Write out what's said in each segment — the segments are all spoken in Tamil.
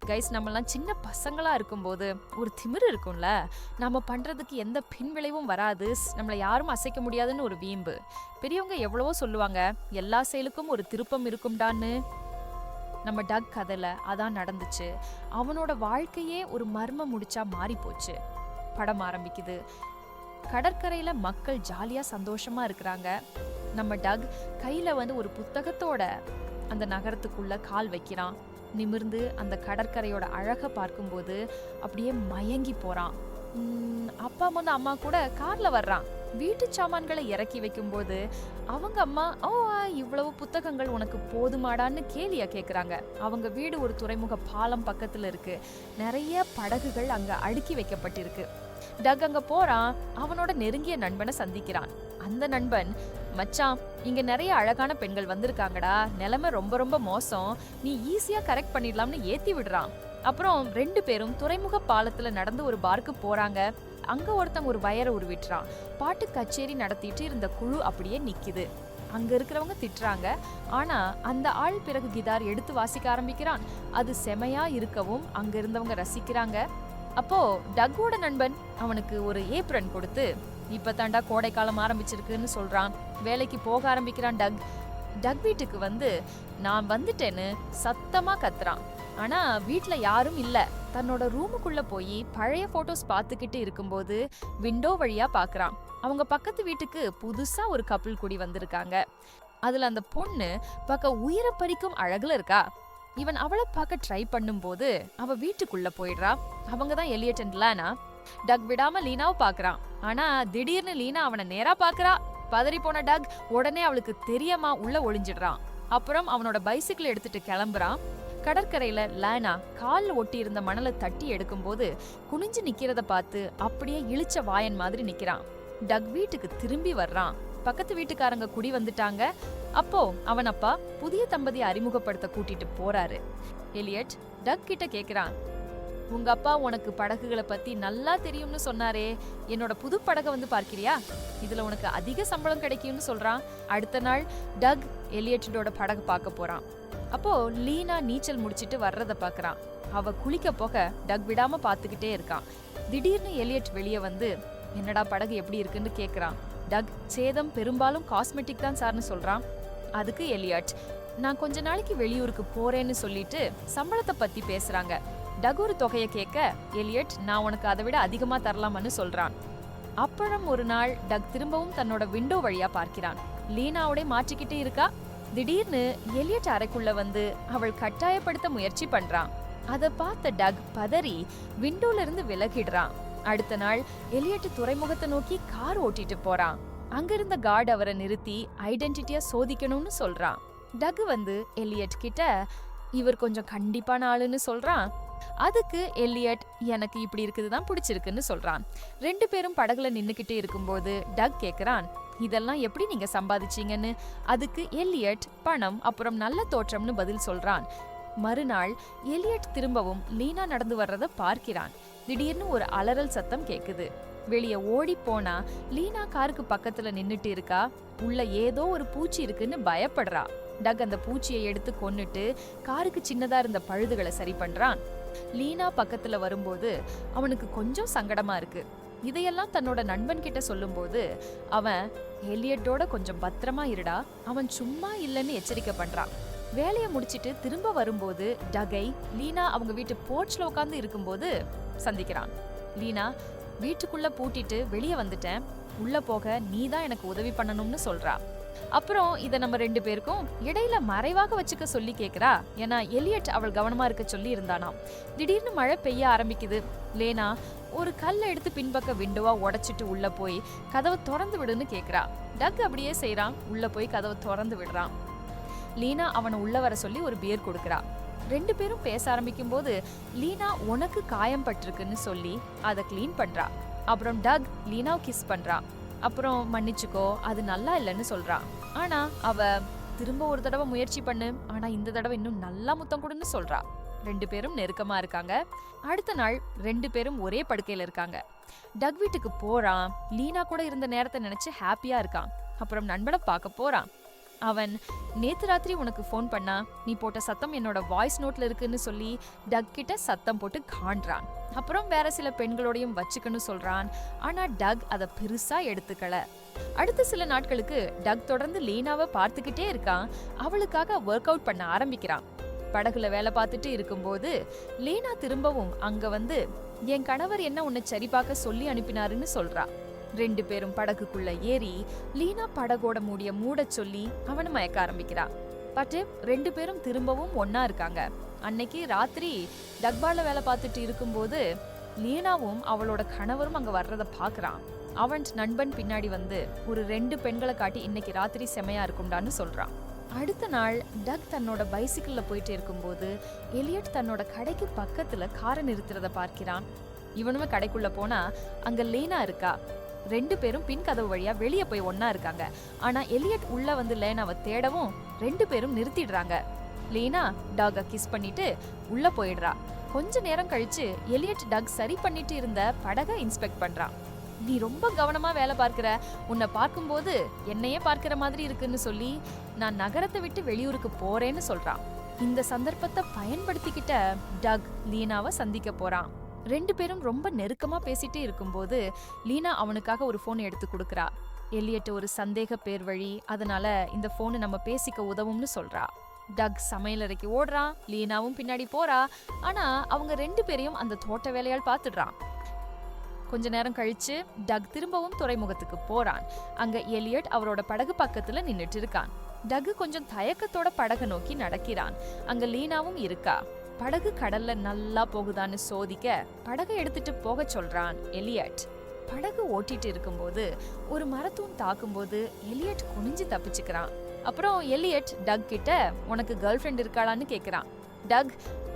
கைஸ், நம்மலாம் சின்ன பசங்களா இருக்கும்போது ஒரு திமிரு இருக்கும்ல, நம்ம பண்றதுக்கு எந்த பின்விளைவும் வராது, நம்மளை யாரும் அசைக்க முடியாதுன்னு ஒரு வீம்பு. பெரியவங்க எவ்வளவோ சொல்லுவாங்க, எல்லா செயலுக்கும் ஒரு திருப்பம் இருக்கும்டான்னு. நம்ம டக் கதையில அதான் நடந்துச்சு. அவனோட வாழ்க்கையே ஒரு மர்ம முடிச்சா மாறி போச்சு. படம் ஆரம்பிக்குது. கடற்கரையில மக்கள் ஜாலியா சந்தோஷமா இருக்கிறாங்க. நம்ம டக் கையில ஒரு புத்தகத்தோட அந்த நகரத்துக்குள்ள கால் வைக்கிறான். நிமிர்ந்து அந்த கடற்கரையோட அழக பார்க்கும்போது அப்படியே மயங்கி போறான். அப்பா அம்மா கூட கார்ல வர்றான். வீட்டு சாமான்களை இறக்கி வைக்கும்போது அவங்க அம்மா, ஓ இவ்வளவு புத்தகங்கள் உனக்கு போதுமாடான்னு கேலியா கேக்குறாங்க. அவங்க வீடு ஒரு துறைமுக பாலம் பக்கத்துல இருக்கு. நிறைய படகுகள் அங்க அடுக்கி வைக்கப்பட்டிருக்கு. டக் அங்க போறான். அவனோட நெருங்கிய நண்பனை சந்திக்கிறான். அந்த நண்பன், மச்சான் இங்க நிறைய அழகான பெண்கள் வந்திருக்காங்கடா, நிலைமை ரொம்ப ரொம்ப மோசம், நீ ஈஸியா கரெக்ட் பண்ணிடலாம்னு ஏத்தி விடுறான். அப்புறம் 2 பேரும் துறைமுக பாலத்துல நடந்து ஒரு பார்க்கு போறாங்க. அங்க ஒருத்தன் ஒரு வயரை உருவிட்டுறான். பாட்டு கச்சேரி நடத்திட்டு இருந்த குழு அப்படியே நிக்குது. அங்க இருக்கிறவங்க திட்டுறாங்க. ஆனா அந்த ஆள் பிறகு கிதார் எடுத்து வாசிக்க ஆரம்பிக்கிறான். அது செமையா இருக்கவும் அங்க இருந்தவங்க ரசிக்கிறாங்க. அப்போ டக்கோட நண்பன் அவனுக்கு ஒரு ஏப்ரன் கொடுத்து, இப்பதாண்டா கோடை காலம் ஆரம்பிச்சிருக்குன்னு சொல்றான். வேலைக்கு போக ஆரம்பிக்கிறான் டக். டக் வீட்டுக்கு நான் வந்துட்டேன்னு சத்தமா கத்துறான். ஆனா வீட்டுல யாரும் இல்ல. தன்னோட ரூமுக்குள்ள போய் பழைய போட்டோஸ் பார்த்துக்கிட்டு இருக்கும்போது விண்டோ வழியா பாக்குறான். அவங்க பக்கத்து வீட்டுக்கு புதுசா ஒரு கப்பிள் கூடி வந்திருக்காங்க. அதுல அந்த பொண்ணு பார்க்க உயிரை பறிக்கும் அழகுல இருக்கா. இவன் அவளை பார்க்க ட்ரை பண்ணும்போது அவ வீட்டுக்குள்ள போயிடுறா. அவங்கதான் எலியட் அண்ட் லேனா. டக் விடாம லீனாவை பாக்குறான். ஆனா திடீர்னு லீனா அவனை நேரா பாக்குறா. பதறி போன டக் உடனே அவளுக்கு தெரியாம உள்ள ஒளிஞ்சிடுறான். அப்புறம் அவனோட பைசிக்கிள் எடுத்துட்டு கிளம்புறான். கடற்கரையில லேனா கால்ல ஒட்டி இருந்த மணலை தட்டி எடுக்கும்போது குனிஞ்சு நிக்கிறத பார்த்து அப்படியே இழிச்ச வாயன் மாதிரி நிக்கிறான். டக் வீட்டுக்கு திரும்பி வர்றான். பக்கத்து வீட்டுக்காரங்க குடி வந்துட்டாங்க. அப்போ அவன் அப்பா புதிய தம்பதியை அறிமுகப்படுத்த கூட்டிட்டு போறாரு. எலியட் டக் கிட்ட கேக்குறான், உங்க அப்பா உனக்கு படகுகளை பத்தி நல்லா தெரியும்னு சொன்னாரே, என்னோட புது படகை பார்க்கிறியா, இதுல உனக்கு அதிக சம்பளம் கிடைக்கும்னு சொல்றான். அடுத்த நாள் டக் எலியட்டோட படகு பார்க்க போறான். அப்போ லீனா நீச்சல் முடிச்சிட்டு வர்றத பாக்குறான். அவ குளிக்க போக டக் விடாம பாத்துக்கிட்டே இருக்கான். திடீர்னு எலியட் வெளியே என்னடா படகு எப்படி இருக்குன்னு கேக்குறான். டக் சேதம் பெரும்பாலும் காஸ்மெட்டிக் தான் சார்னு சொல்றான். அதுக்கு எலியட், நான் கொஞ்ச நாளைக்கு வெளியூருக்கு போறேன்னு சொல்லிட்டு சம்பளத்தை பத்தி பேசுறாங்க. டக் ஒரு தொகையை கேட்க எலியட், நான் உனக்கு அதை விட அதிகமா தரலாம்னு சொல்றான். அப்புறம் ஒரு நாள் டக் திரும்பவும் தன்னோட விண்டோ வழியா பார்க்கிறான். லீனாவோட மாற்றிக்கிட்டே இருக்கா. திடீர்னு எலியட் அறைக்குள்ள அவள் கட்டாயப்படுத்த முயற்சி பண்றான். அதை பார்த்த டக் பதறி விண்டோல இருந்து விலகிடுறான். அடுத்த நாள் எலியட் துறைமுகத்தை நோக்கி கார் ஓட்டிட்டு போறான். அங்க இருந்த கார்டு அவரை நிறுத்தி ஐடென்டிட்டியா சோதிக்கணும்னு சொல்றான். டக் எலியட் கிட்ட இவர் கொஞ்சம் கண்டிப்பான ஆளுன்னு சொல்றான். அதுக்கு எலியட், எனக்கு இப்படி இருக்குதுதான் பிடிச்சிருக்குன்னு சொல்றான். 2 பேரும் படகுல நின்னுக்கிட்டே இருக்கும்போது டக் கேக்குறான், இதெல்லாம் எப்படி நீங்க சம்பாதிச்சீங்கன்னு. அதுக்கு எலியட், பணம் அப்புறம் நல்ல தோற்றம்னு பதில் சொல்றான். மறுநாள் எலியட் திரும்பவும் லீனா நடந்து வர்றத பார்க்கிறான். திடீர்னு ஒரு அலறல் சத்தம் கேக்குது. வெளியே ஓடி போனா லீனா காருக்கு பக்கத்துல நின்னுட்டு இருக்கா. உள்ள ஏதோ ஒரு பூச்சி இருக்குன்னு பயப்படுறா. டக் அந்த பூச்சியை எடுத்து கொன்னுட்டு காருக்கு சின்னதா இருந்த பழுதுகளை சரி பண்றான். லீனா பக்கத்துல வரும்போது அவனுக்கு கொஞ்சம் சங்கடமா இருக்கு. இதையெல்லாம் தன்னோட நண்பன் கிட்ட சொல்லும்போது அவன், எலியட்டோட கொஞ்சம் பத்திரமா இருடா, அவன் சும்மா இல்லைன்னு எச்சரிக்கை பண்றான். வேலையை முடிச்சிட்டு திரும்ப வரும்போது டகை லீனா அவங்க வீட்டு போர்ச்ல உட்கார்ந்து இருக்கும்போது சந்திக்கிறான். லீனா, வீட்டுக்குள்ள பூட்டிட்டு வெளியே வந்துட்டேன், உள்ள போக நீதான் எனக்கு உதவி பண்ணணும்னு சொல்றா. அப்புறம் இத நம்ம 2 பேருக்கும் இடையில மறைவாக வச்சுக்க சொல்லி கேக்குறா. ஏன்னா எலியட் அவள் கவனமா இருக்க சொல்லி இருந்தானாம். திடீர்னு மழை பெய்ய ஆரம்பிக்குது. லேனா ஒரு கல்லை எடுத்து பின்பக்க விண்டோவா உடைச்சிட்டு உள்ள போய் கதவை திறந்து விடுன்னு கேக்குறா. டக் அப்படியே செய்யறான். உள்ள போய் கதவை திறந்து விடுறான். லீனா அவனை உள்ள வர சொல்லி ஒரு பியர் கொடுக்கறா. 2 பேரும் பேச ஆரம்பிக்கும் போது லீனா உனக்கு காயம் பட்டிருக்குன்னு சொல்லி அதை கிளீன் பண்றா. அப்புறம் டக் லீனாவை கிஸ் பண்றா. அப்புறம் மன்னிச்சுக்கோ, அது நல்லா இல்லைன்னு சொல்றா. ஆனா அவ திரும்ப ஒரு தடவை முயற்சி பண்ணு, ஆனா இந்த தடவை இன்னும் நல்லா முத்தம் கொடுன்னு சொல்றா. 2 பேரும் நெருக்கமா இருக்காங்க. அடுத்த நாள் 2 பேரும் ஒரே படுக்கையில இருக்காங்க. டக் வீட்டுக்கு போறான். லீனா கூட இருந்த நேரத்தை நினைச்சு ஹாப்பியா இருக்கான். அப்புறம் நண்பனை பார்க்க போறான். அவன் நேத்து ராத்திரி உனக்கு ஃபோன் பண்ணா நீ போட்ட சத்தம் என்னோட வாய்ஸ் நோட்ல இருக்குன்னு சொல்லி டக் கிட்ட சத்தம் போட்டு காண்றான். அப்புறம் வேற சில பெண்களோடையும் வச்சுக்கன்னு சொல்றான். ஆனா டக் அதை பெருசா எடுத்துக்கல. அடுத்த சில நாட்களுக்கு டக் தொடர்ந்து லீனாவை பார்த்துக்கிட்டே இருக்கான். அவளுக்காக ஒர்க் அவுட் பண்ண ஆரம்பிக்கிறான். படகுல வேலை பார்த்துட்டு இருக்கும்போது லீனா திரும்பவும் அங்க வந்து என் கணவர் என்ன உன்னை சரி பார்க்க சொல்லி அனுப்பினாருன்னு சொல்றா. 2 பேரும் படகுக்குள்ள ஏறி லீனா படகோட மூட சொல்லி அவனை மயக்க ஆரம்பிக்கிறா. பட் 2 பேரும் திரும்பவும் ஒன்னா இருக்காங்க. அன்னைக்கு ராத்திரி டக்பால வேலை பார்த்துட்டு இருக்கும்போது லீனாவும் அவளோட கணவரும் அங்க வர்றத பாக்குறான். அவன் நண்பன் பின்னாடி வந்து ஒரு 2 பெண்களை காட்டி இன்னைக்கு ராத்திரி செமையா இருக்கும்டான்னு சொல்றான். அடுத்த நாள் டக் தன்னோட பைசிக்கிள்ல போயிட்டு இருக்கும்போது எலியட் தன்னோட கடைக்கு பக்கத்துல காரை நிறுத்துறத பார்க்கிறான். இவனுமே கடைக்குள்ள போனா அங்க லேனா இருக்கா. 2 பேரும் பின் கதவு வழியா வெளியே போய் ஒன்னா இருக்காங்க. ஆனா எலியட் உள்ள வந்து லேனாவை தேடவும் 2 பேரும் நிறுத்திடுறாங்க. லேனா டாக கிஸ் பண்ணிட்டு உள்ள போயிடுறா. கொஞ்ச நேரம் கழிச்சு எலியட் டக் சரி பண்ணிட்டு இருந்த படகை இன்ஸ்பெக்ட் பண்றான். நீ ரொம்ப கவனமா வேலை பார்க்கிற, உன்னை பார்க்கும்போது என்னையே பார்க்கிற மாதிரி இருக்குன்னு சொல்லி நான் நகரத்தை விட்டு வெளியூருக்கு போறேன்னு சொல்றான். இந்த சந்தர்ப்பத்தை பயன்படுத்திக்கிட்ட டக் லீனாவை சந்திக்க போறான். 2 பேரும் ரொம்ப நெருக்கமா பேசிட்டே இருக்கும்போது லீனா அவனுக்காக ஒரு போன் எடுத்து கொடுக்கறா. எலியட் ஒரு சந்தேக பேர் வழி, அதனால இந்த போனு நம்ம பேசிக்க உதவும்னு சொல்றா. டக் சமையலறைக்கு ஓடுறான். லீனாவும் பின்னாடி போறா. ஆனா அவங்க 2 பேரையும் அந்த தோட்ட வேலையால் பார்த்துடுறான். கொஞ்ச நேரம் கழிச்சு டக் திரும்பவும் துறைமுகத்துக்கு போறான். அங்க எலியட் அவரோட படகு பக்கத்துல நின்னுட்டு இருக்கான். டக் கொஞ்சம் தயக்கத்தோட படகை நோக்கி நடக்கிறான். அங்க லீனாவும் இருக்கா. படகு கடல்ல நல்லா போகுதான்னு சோதிக்க படகை எடுத்துட்டு போக சொல்றான் எலியட். படகு ஓட்டிட்டு இருக்கும்போது ஒரு மரத்தூண் தாக்கும்போது எலியட் குனிஞ்சு தப்பிச்சுக்கிறான். அப்புறம் எலியட் டக் கிட்ட உனக்கு கேர்ள் ஃப்ரெண்ட் இருக்காளான்னு கேக்குறான். டக்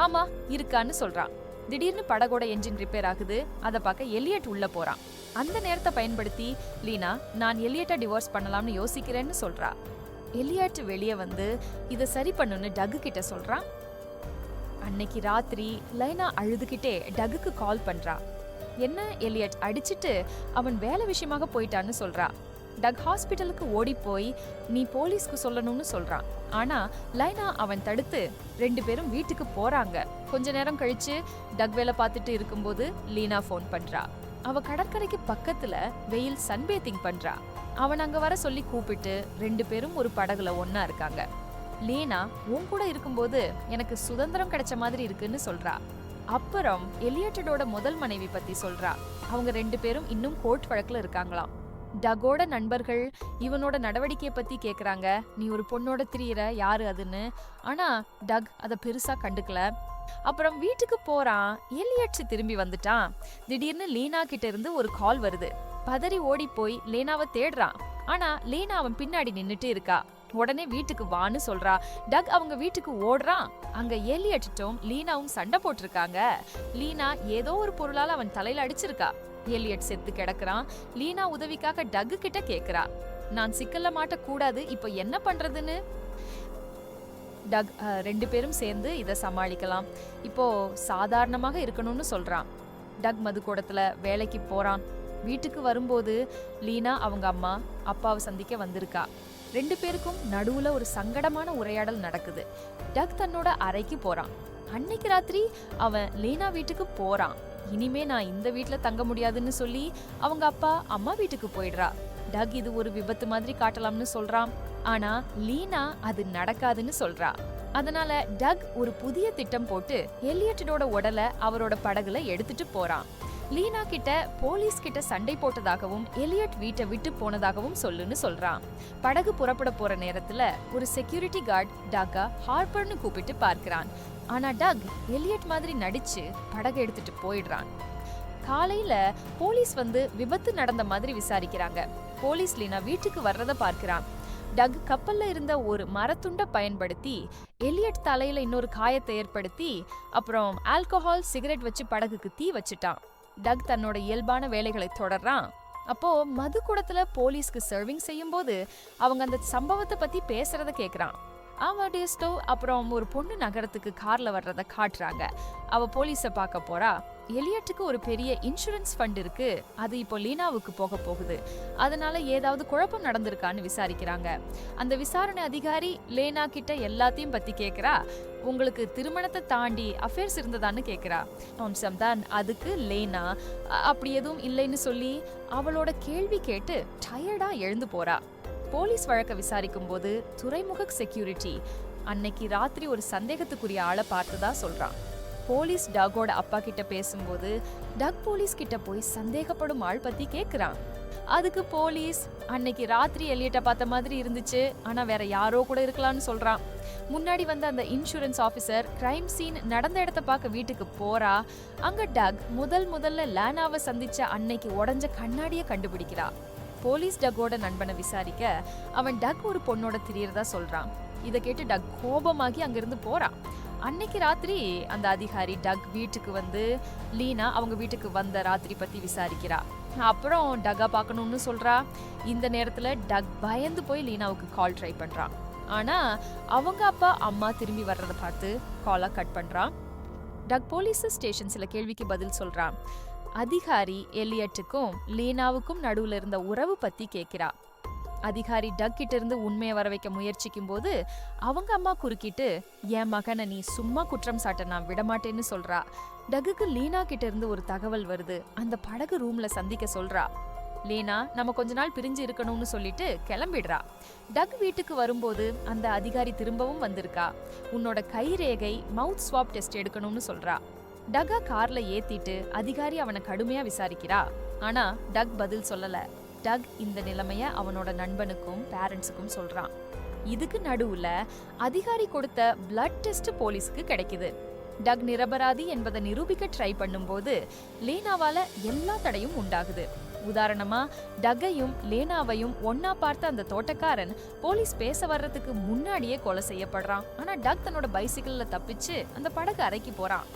ஆமா இருக்கான்னு சொல்றான். திடீர்னு படகோட என்ஜின் ரிப்பேர் ஆகுது. அதை பார்க்க எலியட் உள்ள போறான். அந்த நேரத்தை பயன்படுத்தி லீனா நான் எலியட்டை டிவோர்ஸ் பண்ணலாம்னு யோசிக்கிறேன்னு சொல்றா. எலியட் வெளியே வந்து இதை சரி பண்ணுன்னு டக்கு கிட்ட சொல்றான். அன்னைக்கு ராத்திரி லைனா அழுதுகிட்டே டக்குக்கு கால் பண்றா. என்ன எலியட் அடிச்சிட்டு அவன் வேலை விஷயமாக போயிட்டான்னு சொல்றா. டக் ஹாஸ்பிட்டலுக்கு ஓடி போய் நீ போலீஸ்க்கு சொல்லணும்னு சொல்றான். ஆனா லைனா அவன் தடுத்து 2 பேரும் வீட்டுக்கு போறாங்க. கொஞ்ச நேரம் கழிச்சு டக் வேலை பார்த்துட்டு இருக்கும்போது லீனா போன் பண்றா. அவ கடற்கரைக்கு பக்கத்துல வெயில் சன்பேத்திங் பண்றா. அவன் அங்க வர சொல்லி கூப்பிட்டு 2 பேரும் ஒரு படகுல ஒன்னா இருக்காங்க. லீனா உன் கூட இருக்கும்போது எனக்கு சுதந்திரம் கிடைச்ச மாதிரி இருக்குன்னு சொல்றா. அப்புறம் எலியட்டோட முதல் மனைவி பத்தி சொல்றா. அவங்க 2 பேரும் இன்னும் கோர்ட் வழக்குல இருக்காங்களாம். டகோட நண்பர்கள் இவனோட நடவடிக்கையை பத்தி கேக்குறாங்க. நீ ஒரு பொண்ணோட திரியற, யாரு அதுன்னு. ஆனா டக் அத பெருசா கண்டுக்கல. அப்புறம் வீட்டுக்கு போறான். எலியட் திரும்பி வந்துட்டான். திடீர்னு லீனா கிட்ட இருந்து ஒரு கால் வருது. பதறி ஓடி போய் லேனாவை தேடுறான். ஆனா லேனா அவன் பின்னாடி நின்னுட்டு இருக்கா. உடனே வீட்டுக்கு வான்னு சொல்றா. டக் அவங்க வீட்டுக்கு ஓடுறான். அங்க எலியட்டும் லீனாவும் சண்டை போட்டிருக்காங்க. லீனா ஏதோ ஒரு பொருளால அவன் தலையில அடிச்சிருக்கா. எலியட் செத்து கிடக்குறான். லீனா உதவிக்காக டக் கிட்ட கேக்குறா. நான் சிக்கல்ல மாட்ட கூடாது, இப்போ என்ன பண்றதுன்னு. டக் 2 பேரும் சேர்ந்து இதை சமாளிக்கலாம், இப்போ சாதாரணமாக இருக்கணும்னு சொல்றான். டக் மதுக்கூடத்துல வேலைக்கு போறான். வீட்டுக்கு வரும்போது லீனா அவங்க அம்மா அப்பாவை சந்திக்க வந்திருக்கா. 2 பேருக்கும் நடுவுல ஒரு சங்கடமான உரையாடல் நடக்குது. டக் தன்னோட அறைக்கு போறான். அன்னைக்கு ராத்திரி அவன் லீனா வீட்டுக்கு போறான். இனிமே நான் இந்த வீட்டுல தங்க முடியாதுன்னு சொல்லி அவங்க அப்பா அம்மா வீட்டுக்கு போயிடுறா. டக் இது ஒரு விபத்து மாதிரி காட்டலாம்னு சொல்றான். ஆனா லீனா அது நடக்காதுன்னு சொல்றா. அதனால டக் ஒரு புதிய திட்டம் போட்டு எலியட்டோட உடலை அவரோட படகுல எடுத்துட்டு போறான். லீனா கிட்ட போலீஸ் கிட்ட சண்டை போட்டதாகவும் எலியட் வீட்டை விட்டு போனதாகவும் சொல்லுன்னு சொல்றான். படகு புறப்பட போற நேரத்துல ஒரு செக்யூரிட்டி கார்டு டக்கா ஹார்பர்னு கூப்பிட்டு பார்க்கிறான். ஆனா டக் எலியட் மாதிரி நடிச்சு படகு எடுத்துட்டு போயிடுறான். காலையில போலீஸ் வந்து விபத்து நடந்த மாதிரி விசாரிக்கிறாங்க. போலீஸ் லீனா வீட்டுக்கு வர்றத பார்க்கிறான். டக் கப்பல்ல இருந்த ஒரு மரத்துண்டை பயன்படுத்தி எலியட் தலையில இன்னொரு காயத்தை ஏற்படுத்தி அப்புறம் ஆல்கஹால் சிகரெட் வச்சு படகுக்கு தீ வச்சுட்டான். டக் தன்னோட இயல்பான வேலைகளை தொடர்றான். அப்போ மது கூடத்துல போலீஸ்க்கு சர்விங் செய்யும் போது அவங்க அந்த சம்பவத்தை பத்தி பேசுறத கேக்குறான். ஆமாடியஸ்டோ அப்புறம் ஒரு பொண்ணு நகரத்துக்கு கார்ல வர்றத காட்டுறாங்க. அவ போலீஸ பார்க்க போறா. எலியட்டுக்கு ஒரு பெரிய இன்சூரன்ஸ் ஃபண்ட் இருக்கு, அது இப்போ லீனாவுக்கு போக போகுது. அதனால ஏதாவது குழப்பம் நடந்திருக்கான்னு விசாரிக்கிறாங்க. அந்த விசாரணை அதிகாரி லேனா கிட்ட எல்லாத்தையும் பத்தி கேக்குறா. உங்களுக்கு திருமணத்தை தாண்டி அஃபேர்ஸ் இருந்ததான்னு கேக்குறா. தான் அதுக்கு லேனா அப்படி எதுவும் இல்லைன்னு சொல்லி அவளோட கேள்வி கேட்டு டயர்டா எழுந்து போறா. போலீஸ் வழக்க விசாரிக்கும் போது துறைமுக செக்யூரிட்டி அன்னைக்கு ராத்திரி ஒரு சந்தேகத்துக்குரிய ஆளை பார்த்ததா சொல்றான். போலீஸ் டக்கோட அப்பா கிட்ட பேசும்போது டக் போலீஸ் கிட்ட போய் சந்தேகப்படும் ஆள் பத்தி கேக்குறான். அதுக்கு போலீஸ் அன்னைக்கு ராத்திரி எலியட்ட பார்த்த மாதிரி இருந்துச்சு, ஆனா வேற யாரோ கூட இருக்கலாம்னு சொல்றான். முன்னாடி வந்த அந்த இன்சூரன்ஸ் ஆபீசர் கிரைம் சீன் நடந்த இடத்த பார்க்க வீட்டுக்கு போறா. அங்க டக் முதல்ல லேனாவை சந்திச்ச அன்னைக்கு உடைஞ்ச கண்ணாடிய கண்டுபிடிக்கிறா. போலீஸ் டக்கோட நண்பனை விசாரிக்க அவன் டக் ஒரு பொண்ணோட திரியறதா சொல்றான். இதை கேட்டு டக் கோபமாகி அங்கிருந்து போறான். அன்னைக்கு ராத்திரி அந்த அதிகாரி டக் வீட்டுக்கு வந்து லீனா அவங்க வீட்டுக்கு வந்த ராத்திரி பத்தி விசாரிக்கிறா. அப்புறம் டக்கா பார்க்கணும்னு சொல்றா. இந்த நேரத்துல டக் பயந்து போய் லீனாவுக்கு கால் ட்ரை பண்றான். ஆனா அவங்க அப்பா அம்மா திரும்பி வர்றதை பார்த்து காலை கட் பண்றான். டக் போலீஸ் ஸ்டேஷன் சில கேள்விக்கு பதில் சொல்றான். அதிகாரி எலியட்டுக்கும் லீனாவுக்கும் நடுவுல இருந்த உறவு பத்தி கேட்கிறா. அதிகாரி டக் கிட்ட இருந்து உண்மையை வர வைக்க முயற்சிக்கும் போது அவங்க அம்மா குறுக்கிட்டு என் மகனை நீ சும்மா குற்றம் சாட்ட நான் விடமாட்டேன்னு சொல்றா. டக்குக்கு லீனா கிட்ட இருந்து ஒரு தகவல் வருது. அந்த படகு ரூம்ல சந்திக்க சொல்றா. லீனா நம்ம கொஞ்ச நாள் பிரிஞ்சு இருக்கணும்னு சொல்லிட்டு கிளம்பிடுறா. டக் வீட்டுக்கு வரும்போது அந்த அதிகாரி திரும்பவும் வந்திருக்கா. உன்னோட கை ரேகை மவுத் ஸ்வாப் டெஸ்ட் எடுக்கணும்னு சொல்றா. டக்கா கார்ல ஏத்திட்டு அதிகாரி அவனை கடுமையா விசாரிக்கிறா. ஆனா டக் பதில் சொல்லல. டக் இந்த நிலைமைய அவனோட நண்பனுக்கும் பேரண்ட்ஸுக்கும் சொல்றான். இதுக்கு நடுவுல அதிகாரி கொடுத்த பிளட் டெஸ்ட் போலீஸ்க்கு கிடைக்குது. டக் நிரபராதி என்பதை நிரூபிக்க ட்ரை பண்ணும்போது லேனாவால எல்லா தடையும் உண்டாகுது. உதாரணமா டக்கையும் லேனாவையும் ஒன்னா பார்த்த அந்த தோட்டக்காரன் போலீஸ் பேச வர்றதுக்கு முன்னாடியே கொலை செய்யப்படுறான். ஆனா டக் தன்னோட பைசிக்கிள்ல தப்பிச்சு அந்த படகு அறைக்கு போறான்.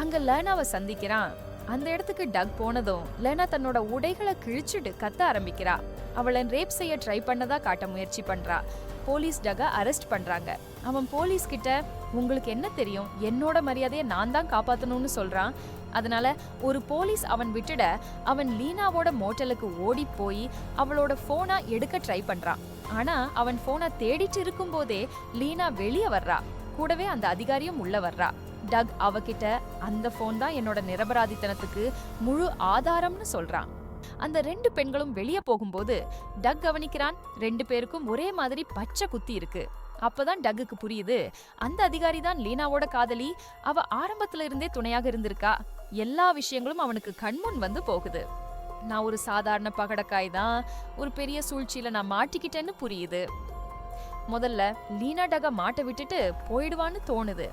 அங்க லேனாவை சந்திக்கிறான். அந்த இடத்துக்கு டக் போனதும் லேனா தன்னோட உடைகளை கிழிச்சுட்டு கத்த ஆரம்பிக்கிறா. அவளை ரேப் செய்ய ட்ரை பண்ணதா காட்ட முயற்சி பண்றா. போலீஸ் டக்கை அரெஸ்ட் பண்றாங்க. அவன் போலீஸ் கிட்ட உங்களுக்கு என்ன தெரியும், என்னோட மரியாதையை நான் தான் காப்பாத்தணும்னு சொல்றான். அதனால ஒரு போலீஸ் அவன் விட்டுட அவன் லீனாவோட மோட்டலுக்கு ஓடி போய் அவளோட போனை எடுக்க ட்ரை பண்றான். ஆனா அவன் போனை தேடிட்டு இருக்கும் போதே லீனா வெளியே வர்றா. கூடவே அந்த அதிகாரியும் உள்ள வர்றா. டக் அவகிட்ட அந்த போன் தான் என்னோட நிரபராதித்தனத்துக்கு முழு ஆதாரம்னு சொல்றான். அந்த ரெண்டு பெண்களும் வெளியே போகும்போது டக் கவனிக்கிறான். ரெண்டு பேருக்கும் ஒரே மாதிரி பச்சை குத்தி இருக்கு. அப்பதான் டக்குக்கு புரியுது, அந்த அதிகாரி தான் லீனாவோட காதலி. அவ ஆரம்பத்துல இருந்தே துணையாக இருந்திருக்கா. எல்லா விஷயங்களும் அவனுக்கு கண்முன் வந்து போகுது. நான் ஒரு சாதாரண பகடக்காய் தான், ஒரு பெரிய சூழ்ச்சியில நான் மாட்டிக்கிட்டேன்னு புரியுது. முதல்ல லீனா டக மாட்ட விட்டுட்டு போயிடுவான்னு தோணுது.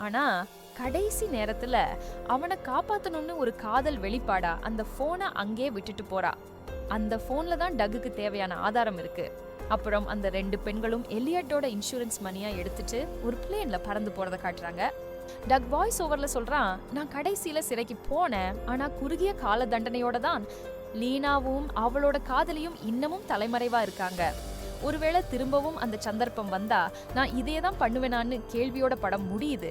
ஆனா கடைசி நேரத்துல அவனை காப்பாத்தணும்னு ஒரு காதல் வெளிப்பாடா அந்த போனை அங்கே விட்டுட்டு போறா. அந்த போன்ல தான் டக்குக்கு தேவையான ஆதாரம் இருக்கு. அப்புறம் அந்த ரெண்டு பெண்களும் எலியட்டோட இன்சூரன்ஸ் மணியா எடுத்துட்டு ஒரு பிளேன்ல பறந்து போறத காட்டுறாங்க. டக் வாய்ஸ் ஓவர்ல சொல்றான், நான் கடைசியில சிறைக்கு போனேன், ஆனா குறுகிய கால தண்டனையோட தான். லீனாவும் அவளோட காதலியும் இன்னமும் தலைமறைவா இருக்காங்க. ஒருவேளை திரும்பவும் அந்த சந்தர்ப்பம் வந்தா நான் இதே தான் பண்ணுவேனான்னு கேள்வியோட படம் முடியுது.